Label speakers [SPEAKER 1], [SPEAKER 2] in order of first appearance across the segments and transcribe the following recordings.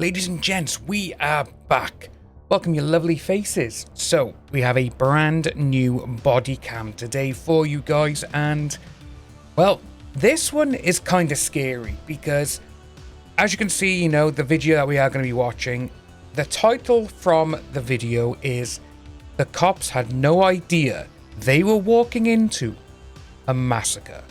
[SPEAKER 1] Ladies and gents, we are back. Welcome your lovely faces. So, we have a brand new body cam today for you guys, and, well, this one is kind of scary because, as you can see, you know, the video that we are going to be watching, the title from the video is "The Cops Had No Idea They Were Walking Into a Massacre."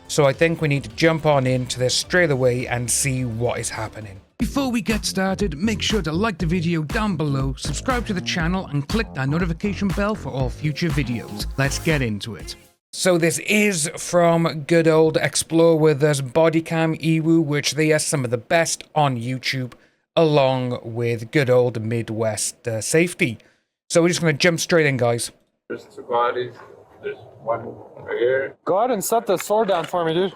[SPEAKER 1] So I think we need to jump on into this straight away and see what is happening. Before we get started, make sure to like the video down below, subscribe to the channel, and click that notification bell for all future videos. Let's get into it. So this is from good old Explore With Us Bodycam Ewu, which they are some of the best on YouTube, along with good old Midwest safety. So we're just going to jump straight in, guys.
[SPEAKER 2] There's two bodies. There's one right here.
[SPEAKER 3] Go ahead and set the sword down for me, dude.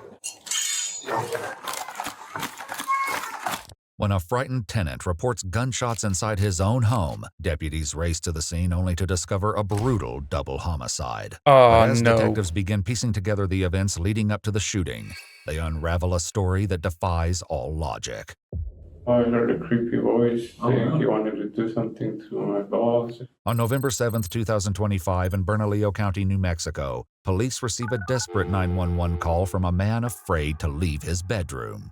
[SPEAKER 4] When a frightened tenant reports gunshots inside his own home, deputies race to the scene only to discover a brutal double homicide.
[SPEAKER 1] Oh,
[SPEAKER 4] but as
[SPEAKER 1] no.
[SPEAKER 4] detectives begin piecing together the events leading up to the shooting, they unravel a story that defies all logic.
[SPEAKER 2] I heard a creepy voice saying he wanted to do something to my dogs.
[SPEAKER 4] On November 7th, 2025, in Bernalillo County, New Mexico, police receive a desperate 911 call from a man afraid to leave his bedroom.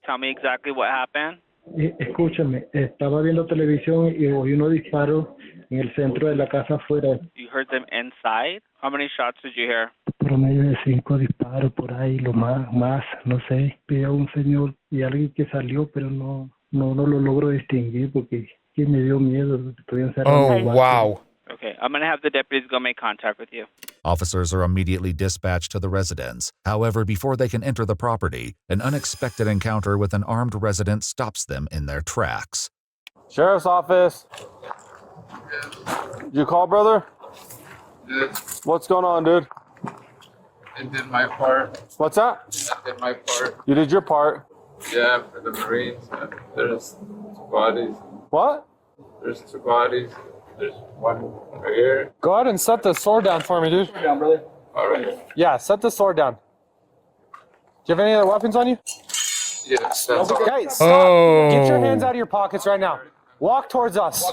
[SPEAKER 5] Tell me exactly what happened.
[SPEAKER 6] Escúchame, estaba viendo televisión y oí unos disparos en el centro de la casa afuera.
[SPEAKER 5] You heard them inside? How many shots did you hear?
[SPEAKER 6] Promedio de 5 disparos por ahí, lo más, no sé. Vi a un señor y alguien que salió, pero no lo logro distinguir porque me dio miedo. Estoy encerrado.
[SPEAKER 1] Oh, wow.
[SPEAKER 5] Okay, I'm going to have the deputies go make contact with you.
[SPEAKER 4] Officers are immediately dispatched to the residence. However, before they can enter the property, an unexpected encounter with an armed resident stops them in their tracks.
[SPEAKER 3] Sheriff's office. You call, brother?
[SPEAKER 2] Yes,
[SPEAKER 3] What's going on, dude?
[SPEAKER 2] I did my part.
[SPEAKER 3] What's that?
[SPEAKER 2] I did my part.
[SPEAKER 3] You did your part.
[SPEAKER 2] Yeah, for the Marines. There's two bodies.
[SPEAKER 3] What?
[SPEAKER 2] There's two bodies. There's one right here.
[SPEAKER 3] Go ahead and set the sword down for me, dude.
[SPEAKER 6] Down, brother.
[SPEAKER 2] All right.
[SPEAKER 3] Yeah, set the sword down. Do you have any other weapons on you?
[SPEAKER 2] Yes, that's all.
[SPEAKER 3] Guys, stop.
[SPEAKER 1] Oh.
[SPEAKER 3] Get your hands out of your pockets right now. Walk towards us.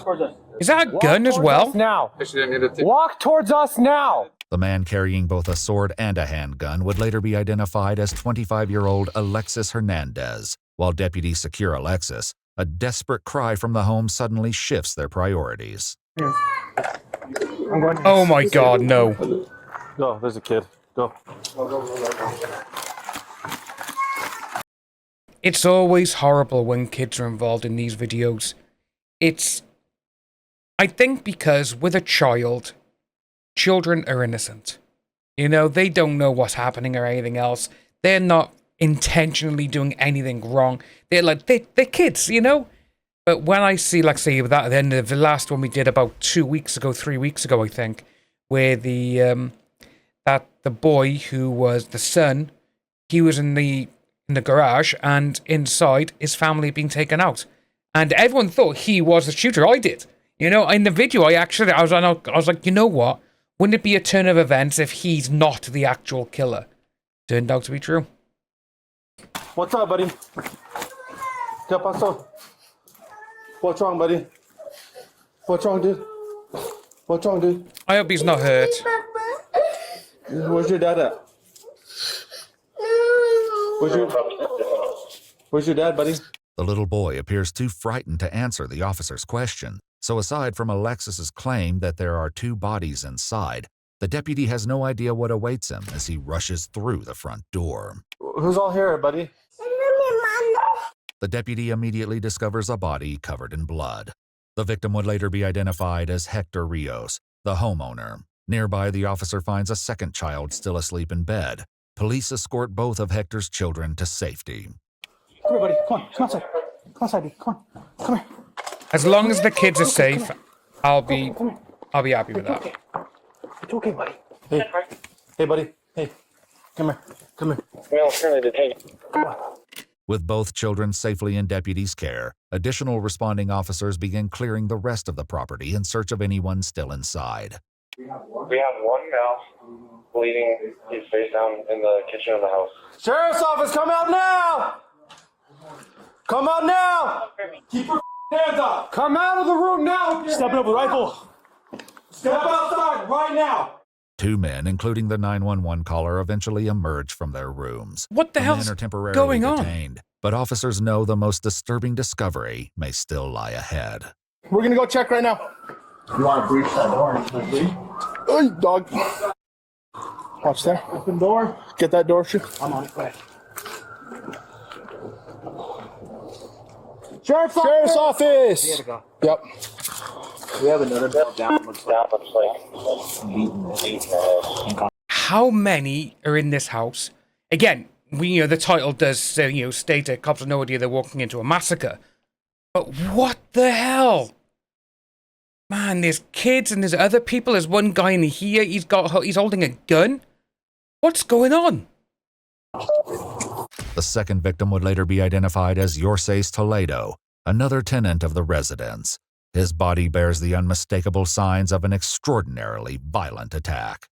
[SPEAKER 1] Is that a
[SPEAKER 3] Walk
[SPEAKER 1] gun as
[SPEAKER 3] towards
[SPEAKER 1] well?
[SPEAKER 3] us now.
[SPEAKER 2] Actually, I need to take.
[SPEAKER 3] Walk towards us now.
[SPEAKER 4] The man carrying both a sword and a handgun would later be identified as 25-year-old Alexis Hernandez. While deputies secure Alexis, a desperate cry from the home suddenly shifts their priorities.
[SPEAKER 1] Oh my god, no.
[SPEAKER 3] Go, there's a kid. Go.
[SPEAKER 1] It's always horrible when kids are involved in these videos. I think because with a child, children are innocent. You know, they don't know what's happening or anything else. They're not intentionally doing anything wrong. They're kids, you know? But when I see, like, say, that at the end of the last one we did about 3 weeks ago, I think, where the boy who was the son, he was in the garage, and inside his family had been taken out, and everyone thought he was the shooter. I did, you know. In the video, I was like, you know what? Wouldn't it be a turn of events if he's not the actual killer? Turned out to be true.
[SPEAKER 3] What's up, buddy? ¿Qué pasó? What's wrong, buddy? What's wrong, dude? What's wrong, dude?
[SPEAKER 1] I hope he's not hurt.
[SPEAKER 3] Where's your dad at? Where's your dad, buddy?
[SPEAKER 4] The little boy appears too frightened to answer the officer's question. So aside from Alexis's claim that there are two bodies inside, the deputy has no idea what awaits him as he rushes through the front door.
[SPEAKER 3] Who's all here, buddy?
[SPEAKER 4] The deputy immediately discovers a body covered in blood. The victim would later be identified as Hector Rios, the homeowner. Nearby, the officer finds a second child still asleep in bed. Police escort both of Hector's children to safety.
[SPEAKER 6] Come here, buddy. Come outside. Come outside, dude. Come here.
[SPEAKER 1] As long as the kids are safe, I'll be happy with that.
[SPEAKER 6] It's okay, buddy.
[SPEAKER 3] Hey, buddy. Hey, come here.
[SPEAKER 6] Well, apparently they take it.
[SPEAKER 4] With both children safely in deputies' care, additional responding officers begin clearing the rest of the property in search of anyone still inside.
[SPEAKER 7] We have one mouse bleeding his face down in the kitchen of the house.
[SPEAKER 3] Sheriff's office, come out now! Come out now! Keep your hands up! Come out of the room now! Step up with rifle! Step outside right now!
[SPEAKER 4] 2 men, including the 911 caller, eventually emerge from their rooms.
[SPEAKER 1] What the hell's
[SPEAKER 4] men are temporarily
[SPEAKER 1] going on?
[SPEAKER 4] detained, but officers know the most disturbing discovery may still lie ahead.
[SPEAKER 3] We're gonna go check right now.
[SPEAKER 8] You want to breach that door?
[SPEAKER 3] Hey, dog. Watch there.
[SPEAKER 8] Open door.
[SPEAKER 3] Get that door shut.
[SPEAKER 8] I'm on it. Go ahead.
[SPEAKER 3] Sheriff's office!
[SPEAKER 8] Here to go.
[SPEAKER 3] Yep.
[SPEAKER 8] We have another bed down. Looks like beaten the
[SPEAKER 1] How many are in this house? Again, the title does state that cops have no idea they're walking into a massacre. But what the hell? Man, there's kids and there's other people. There's one guy in here. He's holding a gun. What's going on?
[SPEAKER 4] The second victim would later be identified as Yorsace Toledo, another tenant of the residence. His body bears the unmistakable signs of an extraordinarily violent attack.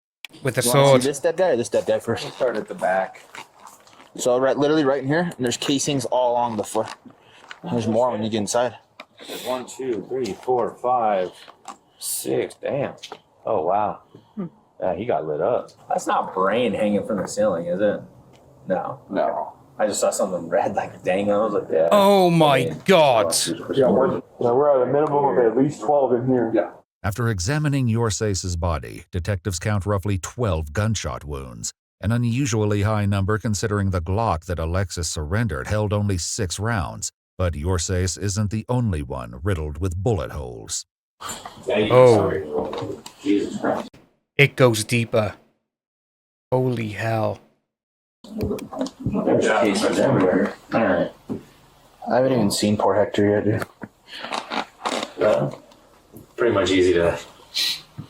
[SPEAKER 1] With a
[SPEAKER 8] See
[SPEAKER 1] sword.
[SPEAKER 8] this dead guy or this dead guy first? We'll start at the back. So literally right in here, and there's casings all along the floor. There's more when you get inside.
[SPEAKER 9] There's 1, 2, 3, 4, 5, 6. Damn. Oh, wow. Yeah, he got lit up. That's not brain hanging from the ceiling, is it? No.
[SPEAKER 8] No.
[SPEAKER 9] I just saw something red like dangling. I was like, yeah.
[SPEAKER 1] Oh my God.
[SPEAKER 3] Yeah, we're at a minimum of at least 12 in here.
[SPEAKER 8] Yeah.
[SPEAKER 4] After examining Yorsace's body, detectives count roughly 12 gunshot wounds, an unusually high number considering the Glock that Alexis surrendered held only 6 rounds. But Yorsace isn't the only one riddled with bullet holes.
[SPEAKER 1] Oh.
[SPEAKER 8] Jesus Christ.
[SPEAKER 1] It goes deeper. Holy hell.
[SPEAKER 8] There's cases everywhere. All right. I haven't even seen poor Hector yet, dude.
[SPEAKER 9] Pretty much easy to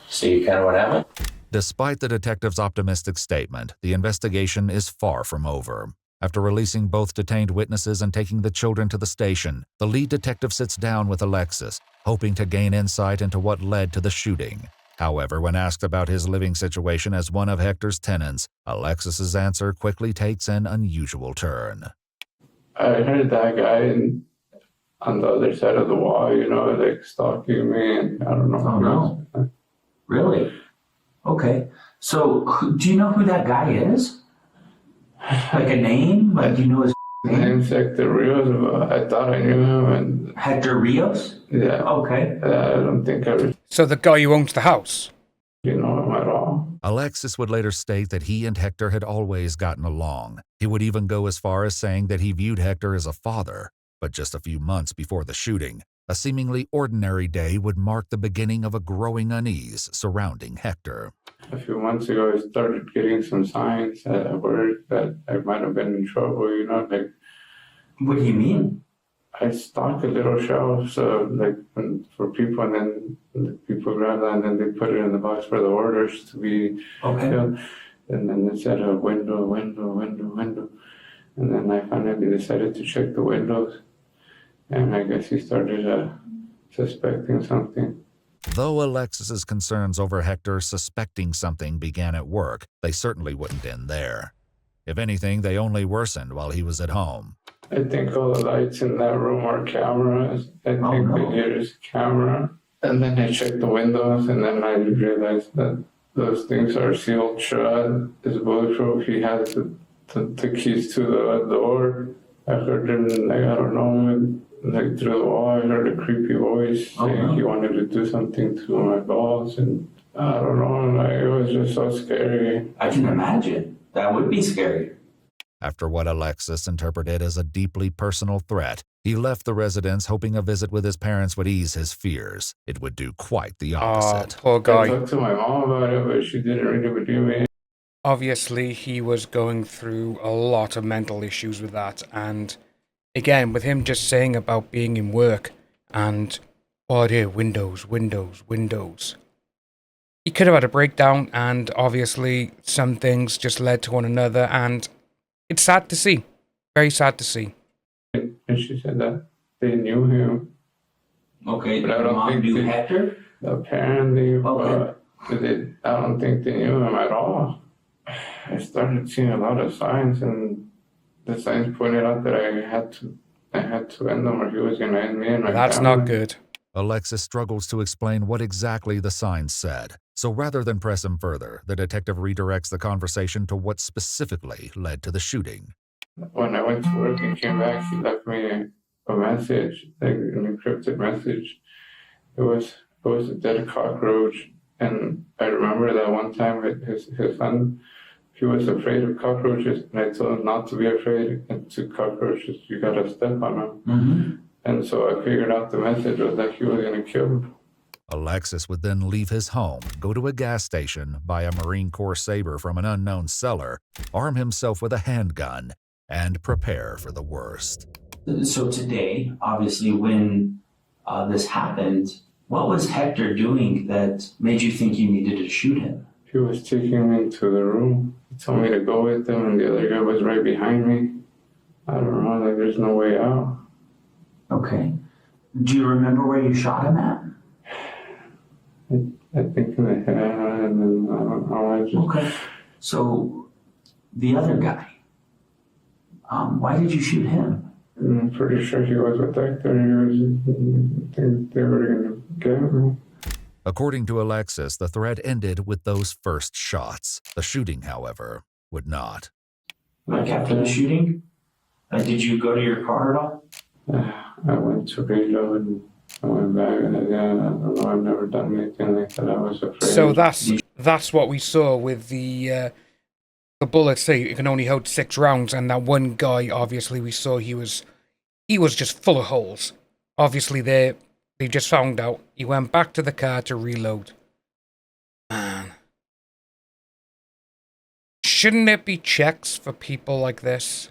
[SPEAKER 9] see kind of what happened.
[SPEAKER 4] Despite the detective's optimistic statement, the investigation is far from over. After releasing both detained witnesses and taking the children to the station, the lead detective sits down with Alexis, hoping to gain insight into what led to the shooting. However, when asked about his living situation as one of Hector's tenants, Alexis's answer quickly takes an unusual turn.
[SPEAKER 2] I heard that guy on the other side of the wall, like stalking me, and I don't know.
[SPEAKER 10] Oh, no. Really? Okay. So, do you know who that guy is? Like a name? Like, do you know his name?
[SPEAKER 2] Name's Hector Rios, but I thought I knew him. And
[SPEAKER 10] Hector Rios?
[SPEAKER 2] yeah.
[SPEAKER 10] Okay.
[SPEAKER 2] I don't think I really
[SPEAKER 1] So the guy who owns the house.
[SPEAKER 2] know him at all.
[SPEAKER 4] Alexis would later state that he and Hector had always gotten along. He would even go as far as saying that he viewed Hector as a father. But just a few months before the shooting, a seemingly ordinary day would mark the beginning of a growing unease surrounding Hector.
[SPEAKER 2] A few months ago, I started getting some signs at work that I might have been in trouble, like
[SPEAKER 10] What do you mean?
[SPEAKER 2] I stock a little shelf, so for people, and then the people grab that and then they put it in the box for the orders to be
[SPEAKER 10] Okay.
[SPEAKER 2] filled. And then it said window. And then I finally decided to check the windows. And I guess he started suspecting something.
[SPEAKER 4] Though Alexis's concerns over Hector suspecting something began at work, they certainly wouldn't end there. If anything, they only worsened while he was at home.
[SPEAKER 2] I think all the lights in that room are cameras. I think
[SPEAKER 10] no.
[SPEAKER 2] there's a camera. And then I checked the windows, and then I realized that those things are sealed shut. It's bulletproof. He has the keys to the door. I heard him, I don't know, through the wall, I heard a creepy voice saying he wanted to do something to my balls, and I don't know, it was just so scary.
[SPEAKER 10] I can imagine. That would be scary.
[SPEAKER 4] After what Alexis interpreted as a deeply personal threat, he left the residence hoping a visit with his parents would ease his fears. It would do quite the opposite.
[SPEAKER 1] Poor
[SPEAKER 2] I
[SPEAKER 1] guy.
[SPEAKER 2] talked to my mom about it, but she didn't really believe me.
[SPEAKER 1] Obviously, he was going through a lot of mental issues with that. And again, with him just saying about being in work and, windows. He could have had a breakdown, and obviously some things just led to one another, and it's sad to see. Very sad to see.
[SPEAKER 2] And she said that they knew him.
[SPEAKER 10] Okay,
[SPEAKER 2] But I don't
[SPEAKER 10] Mom
[SPEAKER 2] think
[SPEAKER 10] knew
[SPEAKER 2] they-
[SPEAKER 10] Hector?
[SPEAKER 2] Apparently,
[SPEAKER 10] Okay.
[SPEAKER 2] but I don't think they knew him at all. I started seeing a lot of signs, and the signs pointed out that I had to I had to end him or he was going to end me and my
[SPEAKER 1] That's
[SPEAKER 2] family.
[SPEAKER 1] not good.
[SPEAKER 4] Alexis struggles to explain what exactly the signs said, so rather than press him further, the detective redirects the conversation to what specifically led to the shooting.
[SPEAKER 2] When I went to work and came back, he left me a message, like an encrypted message. It was a dead cockroach, and I remember that one time his son, he was afraid of cockroaches, and I told him not to be afraid. And to cockroaches, you gotta step on them.
[SPEAKER 10] Mm-hmm.
[SPEAKER 2] And so I figured out the message was that he was gonna kill him.
[SPEAKER 4] Alexis would then leave his home, go to a gas station, buy a Marine Corps saber from an unknown seller, arm himself with a handgun, and prepare for the worst.
[SPEAKER 10] So today, obviously, when this happened, what was Hector doing that made you think you needed to shoot him?
[SPEAKER 2] He was taking me to the room. He told me to go with him, and the other guy was right behind me. I don't know, like there's no way out.
[SPEAKER 10] Okay. Do you remember where you shot him at?
[SPEAKER 2] I think in the head, and then I don't know, I just...
[SPEAKER 10] Okay. So, the other guy, why did you shoot him?
[SPEAKER 2] I'm pretty sure he was with Hector. I think they were going to get me.
[SPEAKER 4] According to Alexis, the threat ended with those first shots. The shooting, however, would not.
[SPEAKER 10] Like after the shooting? Did you go to your car at all?
[SPEAKER 2] I went to reload and I went back, and again, I don't know, I've never done anything like that. I was afraid.
[SPEAKER 1] So that's what we saw with the bullets. Say you can only hold 6 rounds, and that one guy, obviously, we saw he was just full of holes. Obviously, they just found out. He went back to the car to reload. Man, shouldn't there be checks for people like this?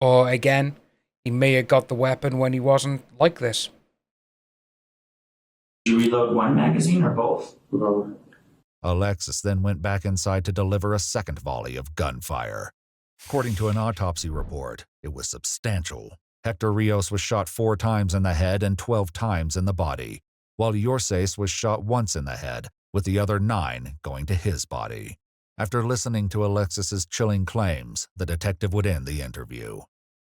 [SPEAKER 1] Or again, he may have got the weapon when he wasn't like this.
[SPEAKER 10] Did you reload one magazine or both?
[SPEAKER 2] Both.
[SPEAKER 4] Alexis then went back inside to deliver a second volley of gunfire. According to an autopsy report, it was substantial. Hector Rios was shot 4 times in the head and 12 times in the body, while Yorces was shot once in the head, with the other 9 going to his body. After listening to Alexis's chilling claims, the detective would end the interview.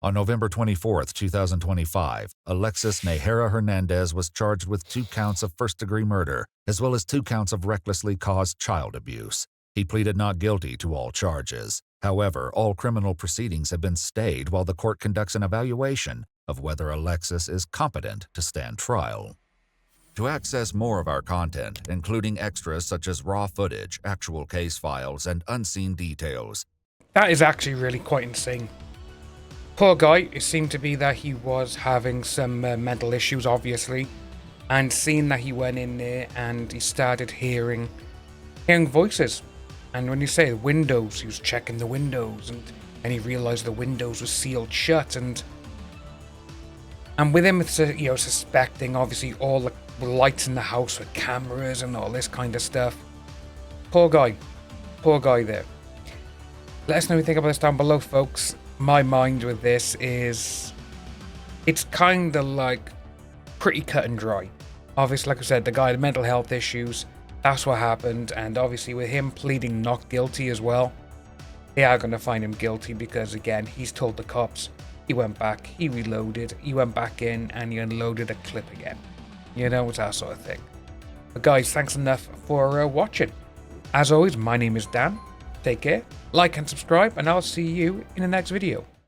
[SPEAKER 4] On November 24, 2025, Alexis Nahara Hernandez was charged with 2 counts of first-degree murder, as well as 2 counts of recklessly caused child abuse. He pleaded not guilty to all charges. However, all criminal proceedings have been stayed while the court conducts an evaluation of whether Alexis is competent to stand trial. To access more of our content, including extras such as raw footage, actual case files, and unseen details.
[SPEAKER 1] That is actually really quite insane. Poor guy, it seemed to be that he was having some mental issues, obviously, and seeing that he went in there and he started hearing voices. And when you say windows, he was checking the windows, and he realized the windows were sealed shut, and with him, it's suspecting obviously all the lights in the house with cameras and all this kind of stuff. Poor guy there. Let us know what you think about this down below, folks. My mind with this is, it's kind of like pretty cut and dry. Obviously, like I said, the guy had mental health issues. That's what happened, and obviously with him pleading not guilty as well, they are going to find him guilty because, again, he's told the cops. He went back, he reloaded, he went back in, and he unloaded a clip again. You know, it's that sort of thing. But guys, thanks enough for watching. As always, my name is Dan. Take care, like and subscribe, and I'll see you in the next video.